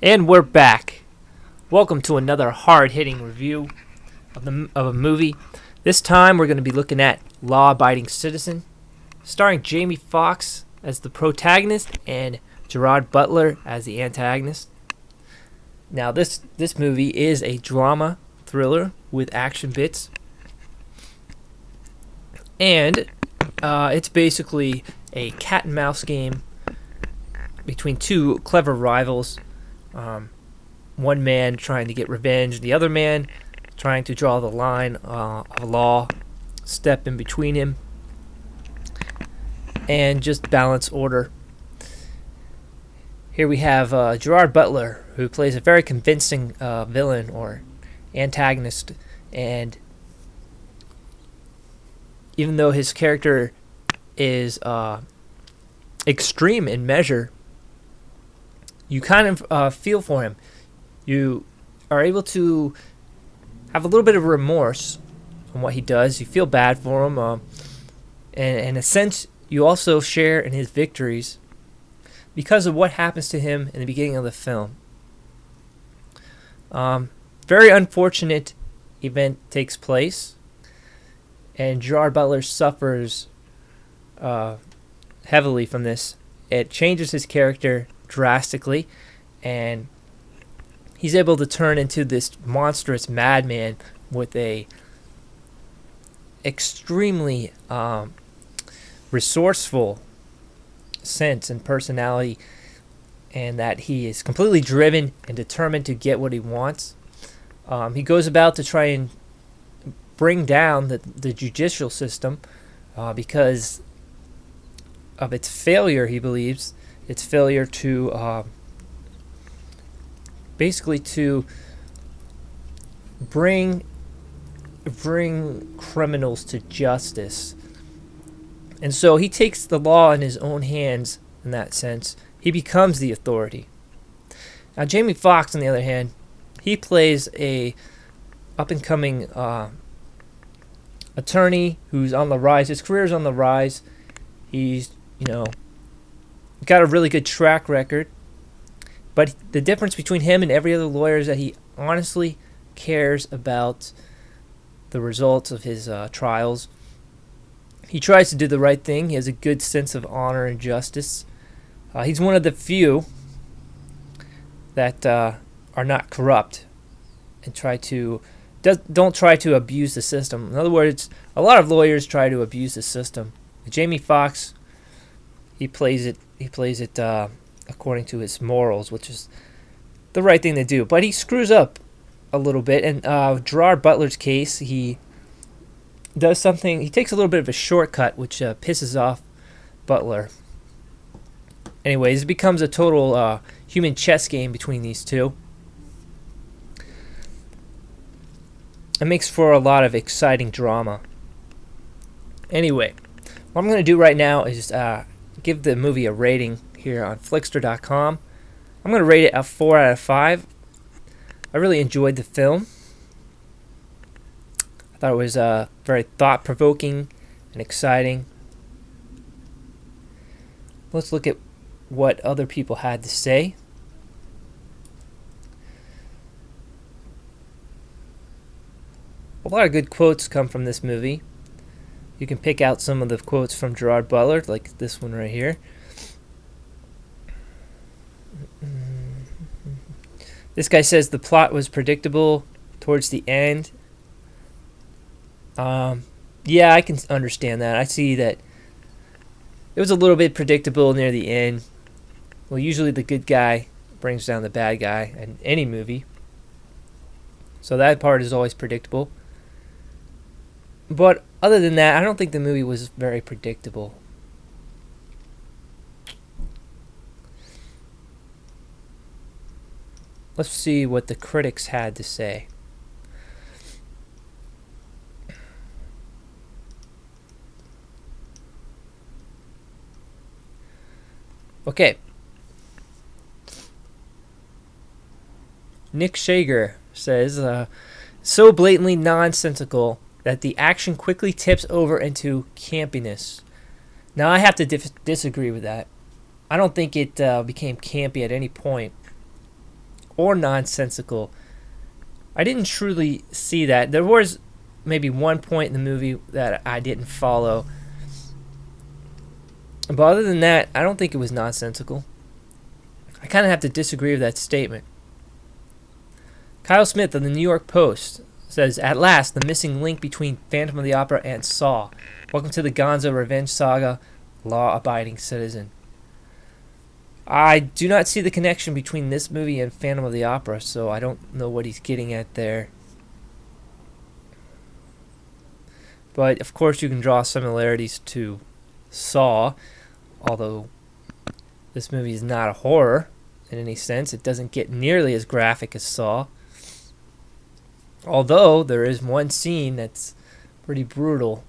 And we're back. Welcome to another hard-hitting review of a movie. This time we're going to be looking at Law Abiding Citizen, starring Jamie Foxx as the protagonist and Gerard Butler as the antagonist. Now this movie is a drama thriller with action bits. And it's basically a cat and mouse game between two clever rivals. One man trying to get revenge, the other man trying to draw the line of law, step in between him, and just balance order. Here we have Gerard Butler, who plays a very convincing villain or antagonist, and even though his character is extreme in measure, you kind of feel for him. You are able to have a little bit of remorse on what he does. You feel bad for him. And in a sense, you also share in his victories because of what happens to him in the beginning of the film. Very unfortunate event takes place, and Gerard Butler suffers heavily from this. It changes his character drastically, and he's able to turn into this monstrous madman with a extremely resourceful sense and personality, and that he is completely driven and determined to get what he wants. He goes about to try and bring down the judicial system because of its failure, he believes. Its failure to basically to bring criminals to justice. And so he takes the law in his own hands in that sense. He becomes the authority. Now Jamie Foxx, on the other hand, he plays a up-and-coming attorney who's on the rise. His career's on the rise. He's, got a really good track record. But the difference between him and every other lawyer is that he honestly cares about the results of his trials. He tries to do the right thing. He has a good sense of honor and justice. He's one of the few that are not corrupt and don't try to abuse the system. In other words, a lot of lawyers try to abuse the system. Jamie Foxx, he plays it according to his morals, which is the right thing to do. But he screws up a little bit. And Gerard Butler's case, he does something. He takes a little bit of a shortcut, which pisses off Butler. Anyways, it becomes a total human chess game between these two. It makes for a lot of exciting drama. Anyway, what I'm going to do right now is give the movie a rating here on Flixster.com. I'm going to rate it a 4 out of 5. I really enjoyed the film. I thought it was very thought-provoking and exciting. Let's look at what other people had to say. A lot of good quotes come from this movie. You can pick out some of the quotes from Gerard Butler, like this one right here. This guy says the plot was predictable towards the end. Yeah, I can understand that. I see that it was a little bit predictable near the end. Well, usually the good guy brings down the bad guy in any movie. So that part is always predictable. But other than that, I don't think the movie was very predictable. Let's see what the critics had to say. Okay. Nick Shager says, so blatantly nonsensical that the action quickly tips over into campiness. Now, I have to disagree with that. I don't think it became campy at any point. or nonsensical. I didn't truly see that. There was maybe one point in the movie that I didn't follow. But other than that, I don't think it was nonsensical. I kind of have to disagree with that statement. Kyle Smith of the New York Post says, "At last, the missing link between Phantom of the Opera and Saw. Welcome to the Gonzo revenge saga, law-abiding citizen." I do not see the connection between this movie and Phantom of the Opera, so I don't know what he's getting at there. But, of course, you can draw similarities to Saw, although this movie is not a horror in any sense. It doesn't get nearly as graphic as Saw. Although, there is one scene that's pretty brutal.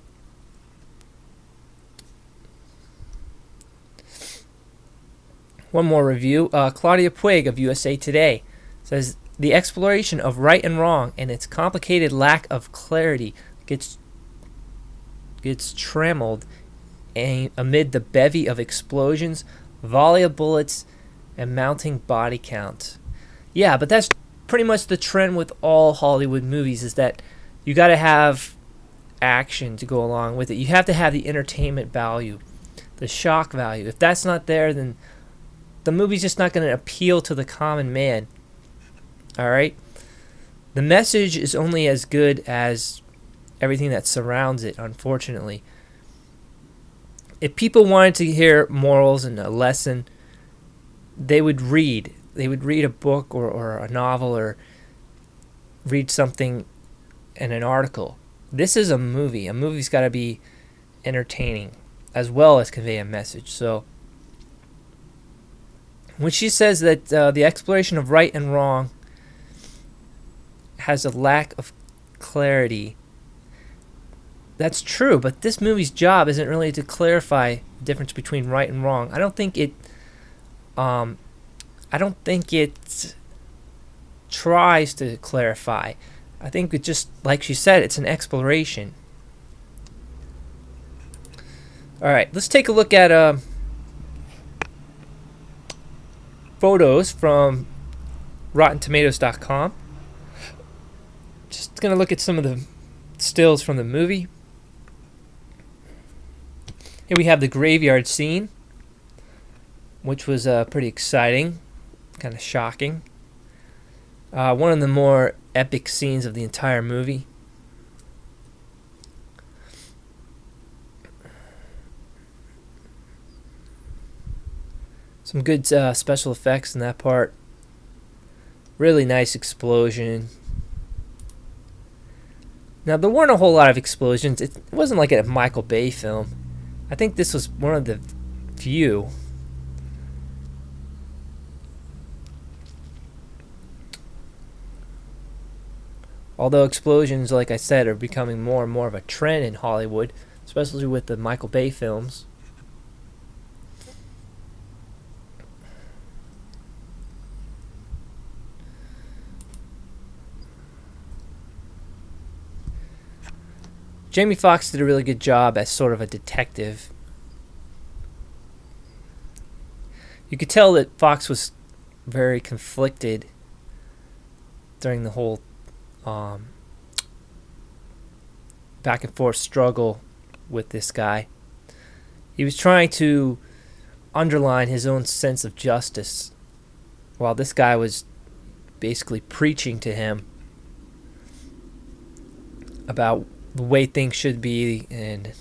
One more review. Claudia Puig of USA Today says, "The exploration of right and wrong and its complicated lack of clarity gets trammeled amid the bevy of explosions, volley of bullets, and mounting body count." Yeah, but that's pretty much the trend with all Hollywood movies, is that you got to have action to go along with it. You have to have the entertainment value, the shock value. If that's not there, then the movie's just not going to appeal to the common man. Alright? The message is only as good as everything that surrounds it, unfortunately. If people wanted to hear morals and a lesson, they would read. They would read a book or a novel or read something in an article. This is a movie. A movie's got to be entertaining as well as convey a message. So when she says that the exploration of right and wrong has a lack of clarity, that's true, but this movie's job isn't really to clarify the difference between right and wrong. I don't think it tries to clarify. I think it just, like she said, it's an exploration. Alright, let's take a look at photos from RottenTomatoes.com. Just going to look at some of the stills from the movie. Here we have the graveyard scene, which was pretty exciting, kind of shocking. One of the more epic scenes of the entire movie. Some good special effects in that part. Really nice explosion. Now, there weren't a whole lot of explosions. It wasn't like a Michael Bay film. I think this was one of the few. Although explosions, like I said, are becoming more and more of a trend in Hollywood, especially with the Michael Bay films. Jamie Foxx did a really good job as sort of a detective. You could tell that Foxx was very conflicted during the whole back and forth struggle with this guy. He was trying to underline his own sense of justice, while this guy was basically preaching to him about the way things should be and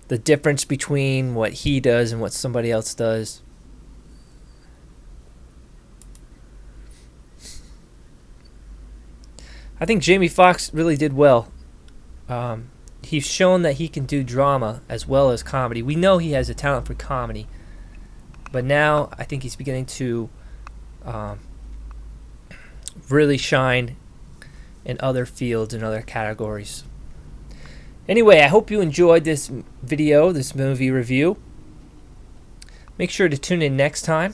the difference between what he does and what somebody else does. I think Jamie Foxx really did well. He's shown that he can do drama as well as comedy. We know he has a talent for comedy, but now I think he's beginning to really shine in other fields and other categories. Anyway, I hope you enjoyed this video, this movie review. Make sure to tune in next time.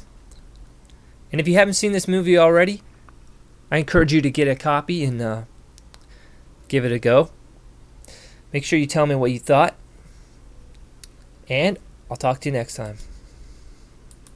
And if you haven't seen this movie already, I encourage you to get a copy and give it a go. Make sure you tell me what you thought. And I'll talk to you next time.